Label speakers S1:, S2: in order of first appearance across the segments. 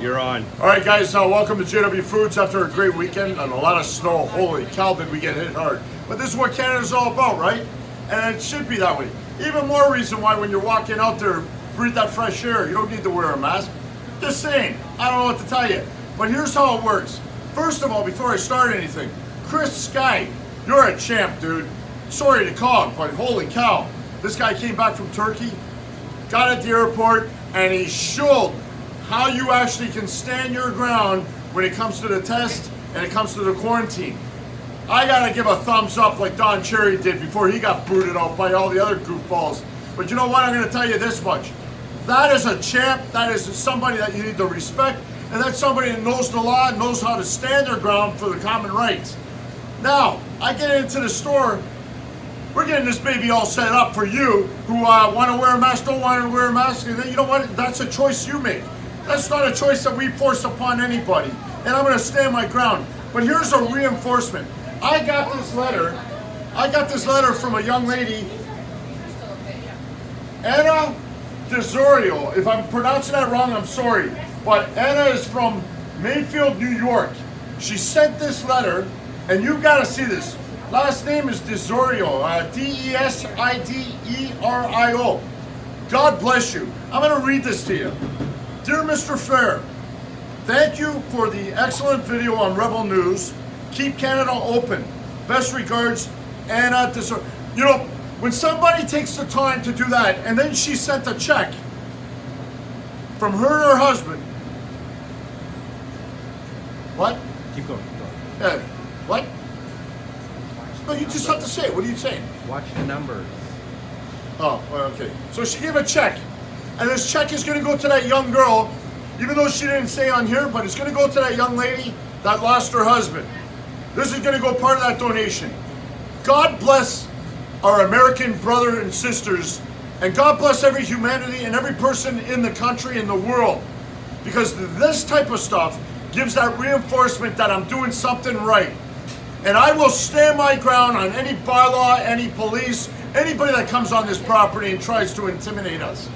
S1: You're on.
S2: All right, guys, welcome to JW Foods after a great weekend and a lot of snow. Holy cow, did we get hit hard. But this is what Canada's all about, right? And it should be that way. Even more reason why when you're walking out there, breathe that fresh air. You don't need to wear a mask. Just saying. I don't know what to tell you. But here's how it works. First of all, before I start anything, Chris Sky, you're a champ, dude. Sorry to call him, but holy cow. This guy came back from Turkey, got at the airport, and he showed how you actually can stand your ground when it comes to the test and it comes to the quarantine. I gotta give a thumbs up like Don Cherry did before he got booted out by all the other goofballs. But you know what, I'm gonna tell you this much. That is a champ, that is somebody that you need to respect, and that's somebody that knows the law and knows how to stand their ground for the common rights. Now, I get into the store, we're getting this baby all set up for you who want to wear a mask, don't want to wear a mask. And you know what? That's a choice you make. That's not a choice that we force upon anybody. And I'm going to stand my ground. But here's a reinforcement. I got this letter from a young lady, Anna DeZorio. If I'm pronouncing that wrong, I'm sorry. But Anna is from Mayfield, New York. She sent this letter, and you've got to see this. Last name is DeZorio, D-E-S-I-D-E-R-I-O. God bless you. I'm going to read this to you. Dear Mr. Fair, thank you for the excellent video on Rebel News. Keep Canada open. Best regards, Anna DeZorio. You know, when somebody takes the time to do that, and then she sent a check from her and her husband. What?
S1: Keep going.
S2: What? No, you just have to say it. What are you saying?
S1: Watch the numbers.
S2: Oh, well, okay. So she gave a check. And this check is going to go to that young girl, even though she didn't say on here, but it's going to go to that young lady that lost her husband. This is going to go part of that donation. God bless our American brothers and sisters, and God bless every humanity and every person in the country and the world. Because this type of stuff gives that reinforcement that I'm doing something right. And I will stand my ground on any bylaw, any police, anybody that comes on this property and tries to intimidate us.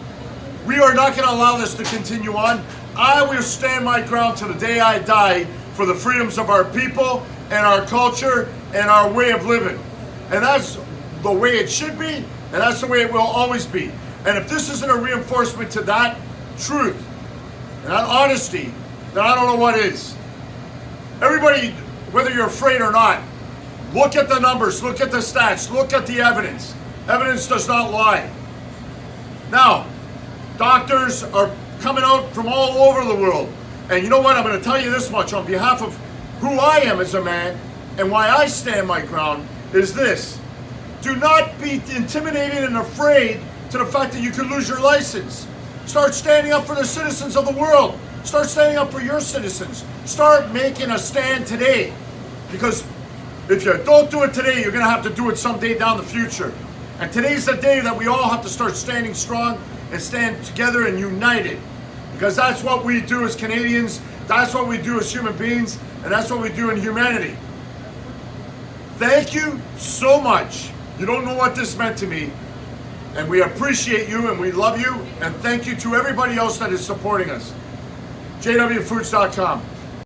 S2: We are not going to allow this to continue on. I will stand my ground to the day I die for the freedoms of our people and our culture and our way of living. And that's the way it should be, and that's the way it will always be. And if this isn't a reinforcement to that truth and that honesty, then I don't know what is. Everybody, whether you're afraid or not, look at the numbers, look at the stats, look at the evidence. Evidence does not lie. Now, doctors are coming out from all over the world. And you know what? I'm going to tell you this much on behalf of who I am as a man and why I stand my ground is this. Do not be intimidated and afraid to the fact that you could lose your license. Start standing up for the citizens of the world. Start standing up for your citizens. Start making a stand today. Because if you don't do it today, you're going to have to do it someday down the future. And today's the day that we all have to start standing strong and stand together and united. Because that's what we do as Canadians, that's what we do as human beings, and that's what we do in humanity. Thank you so much. You don't know what this meant to me. And we appreciate you and we love you. And thank you to everybody else that is supporting us. JWFoods.com.